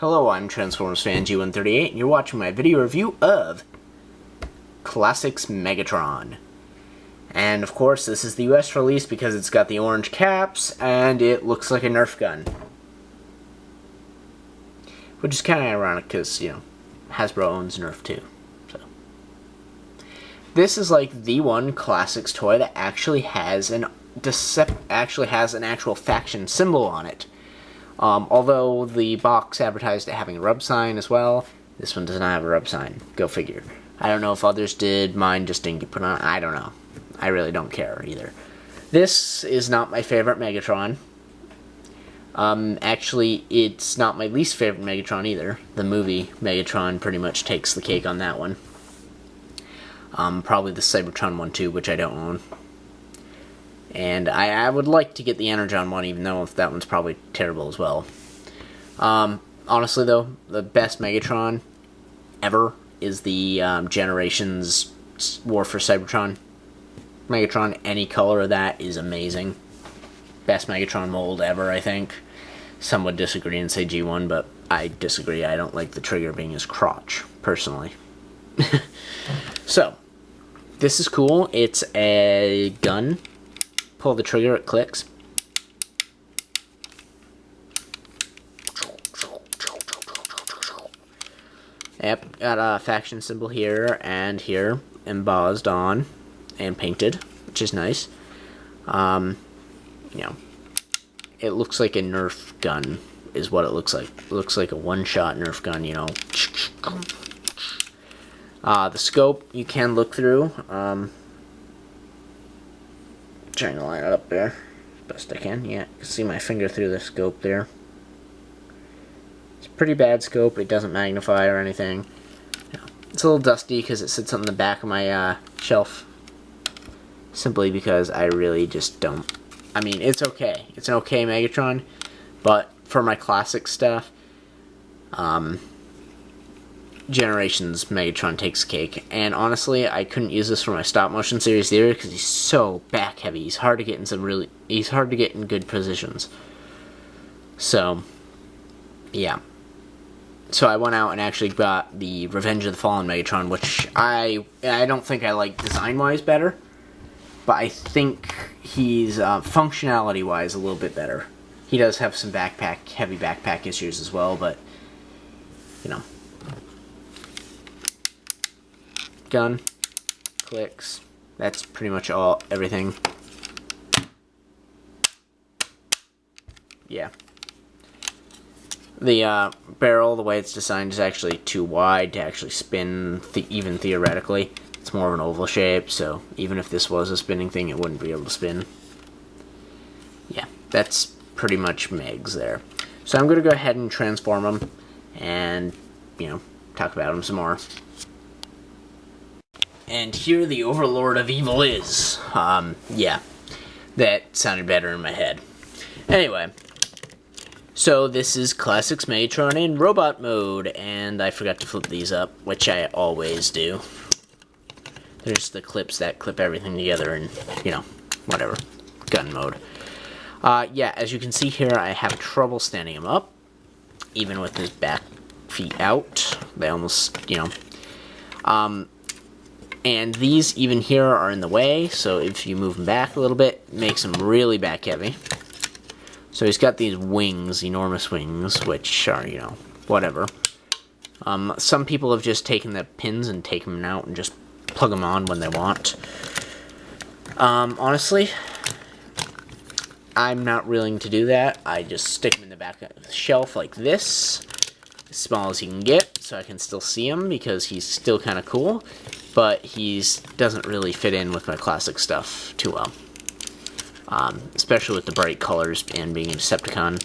Hello, I'm Transformers fan G138, and you're watching my video review of Classics Megatron. And of course, this is the US release because it's got the orange caps, and it looks like a Nerf gun. Which is kind of ironic because, you know, Hasbro owns Nerf too. So this is like the one Classics toy that actually has an actual faction symbol on it. Although the box advertised it having a rub sign as well, this one does not have a rub sign. Go figure. I don't know if others did. Mine just didn't get put on. I don't know. I really don't care either. This is not my favorite Megatron. Actually, it's not my least favorite Megatron either. The movie Megatron pretty much takes the cake on that one. Probably the Cybertron one too, which I don't own. And I would like to get the Energon one, even though that one's probably terrible as well. Honestly, though, the best Megatron ever is the Generations War for Cybertron. Megatron, any color of that is amazing. Best Megatron mold ever, I think. Some would disagree and say G1, but I disagree. I don't like the trigger being his crotch, personally. So, this is cool. It's a gun. Pull the trigger, it clicks. Yep, got a faction symbol here and here, embossed on and painted, which is nice. You know, it looks like a Nerf gun is what it looks like. It looks like a one-shot Nerf gun, you know. The scope you can look through. Trying to line it up there best I can. Yeah, you can see my finger through the scope there. It's a pretty bad scope. It doesn't magnify or anything. It's a little dusty because it sits on the back of my shelf. Simply because I really just don't. I mean, it's okay. It's an okay Megatron, but for my classic stuff, Generations Megatron takes cake. And honestly, I couldn't use this for my stop motion series either because he's so back heavy. He's hard to get in he's hard to get in good positions. So, yeah. So I went out and actually got the Revenge of the Fallen Megatron, which I don't think I like design-wise better, but I think he's functionality-wise a little bit better. He does have some heavy backpack issues as well, but you know. Gun, clicks, that's pretty much everything. Yeah. The barrel, the way it's designed, is actually too wide to actually spin, even theoretically. It's more of an oval shape, so even if this was a spinning thing, it wouldn't be able to spin. Yeah, that's pretty much Megs there. So I'm going to go ahead and transform them and, you know, talk about them some more. And here the Overlord of Evil is. Yeah, that sounded better in my head. Anyway, so this is Classics Megatron in robot mode, and I forgot to flip these up, which I always do. There's the clips that clip everything together in, you know, whatever, gun mode. Yeah, as you can see here, I have trouble standing him up, even with his back feet out. They almost, you know, and these, even here, are in the way, so if you move him back a little bit, it makes him really back heavy. So he's got these wings, enormous wings, which are, you know, whatever. Some people have just taken the pins and taken them out and just plug them on when they want. Honestly, I'm not willing to do that. I just stick them in the back of the shelf like this, as small as he can get, so I can still see him because he's still kind of cool. But he doesn't really fit in with my classic stuff too well. Especially with the bright colors and being a Decepticon.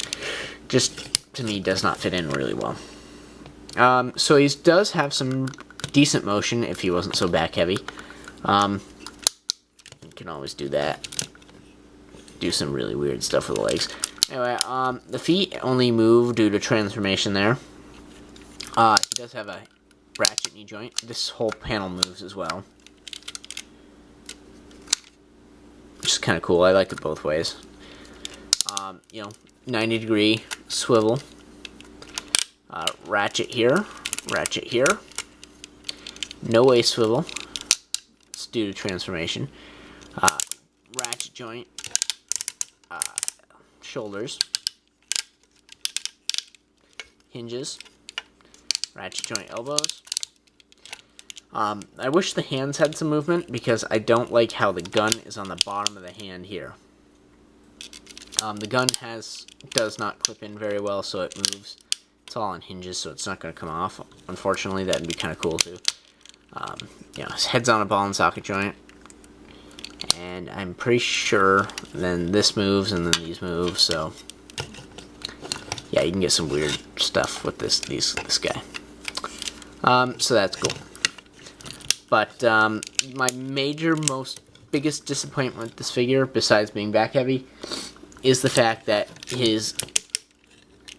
Just, to me, does not fit in really well. So he does have some decent motion if he wasn't so back heavy. You can always do that. Do some really weird stuff with the legs. Anyway, the feet only move due to transformation there. He does have a ratchet knee joint. This whole panel moves as well. Which is kind of cool. I like it both ways. You know, 90-degree swivel. Ratchet here, ratchet here. No waist swivel. It's due to transformation. Ratchet joint. Shoulders. Hinges. Ratchet joint elbows. I wish the hands had some movement because I don't like how the gun is on the bottom of the hand here. The gun does not clip in very well, so it moves. It's all on hinges, so it's not going to come off. Unfortunately, that'd be kind of cool too. His head's on a ball and socket joint, and I'm pretty sure then this moves and then these move. So yeah, you can get some weird stuff with this guy. So that's cool. But my biggest disappointment with this figure, besides being back heavy, is the fact that his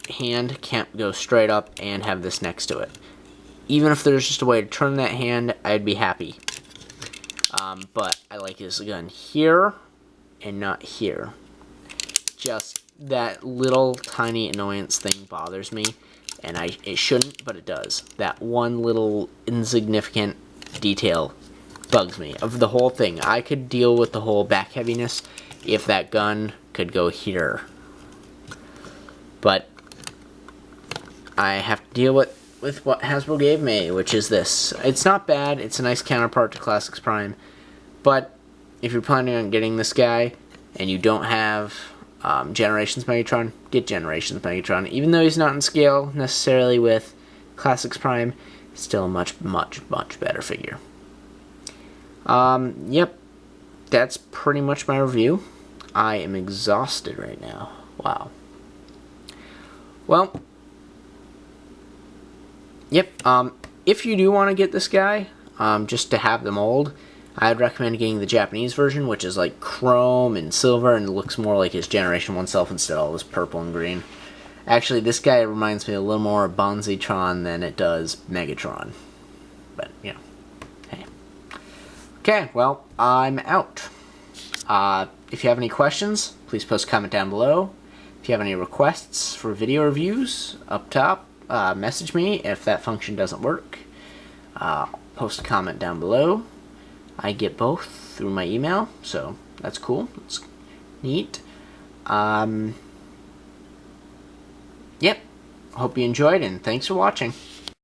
hand can't go straight up and have this next to it. Even if there's just a way to turn that hand, I'd be happy. But I like his gun here and not here. Just that little tiny annoyance thing bothers me, and it shouldn't, but it does. That one little insignificant detail bugs me of the whole thing. I could deal with the whole back heaviness if that gun could go here, but I have to deal with what Hasbro gave me, which is this. It's not bad. It's a nice counterpart to Classics Prime, but if you're planning on getting this guy and you don't have Generations Megatron, get Generations Megatron. Even though he's not in scale necessarily with Classics Prime, it's still a much, much, much better figure. Yep, that's pretty much my review. I am exhausted right now. Wow. Well, yep, if you do want to get this guy, just to have the mold, I'd recommend getting the Japanese version, which is like chrome and silver, and it looks more like his Generation 1 self instead of all this purple and green. Actually, this guy reminds me a little more of Bonzitron than it does Megatron. But, you know, hey. Okay, well, I'm out. If you have any questions, please post a comment down below. If you have any requests for video reviews, up top, message me if that function doesn't work. Post a comment down below. I get both through my email, so that's cool. It's neat. Yep. Hope you enjoyed, and thanks for watching.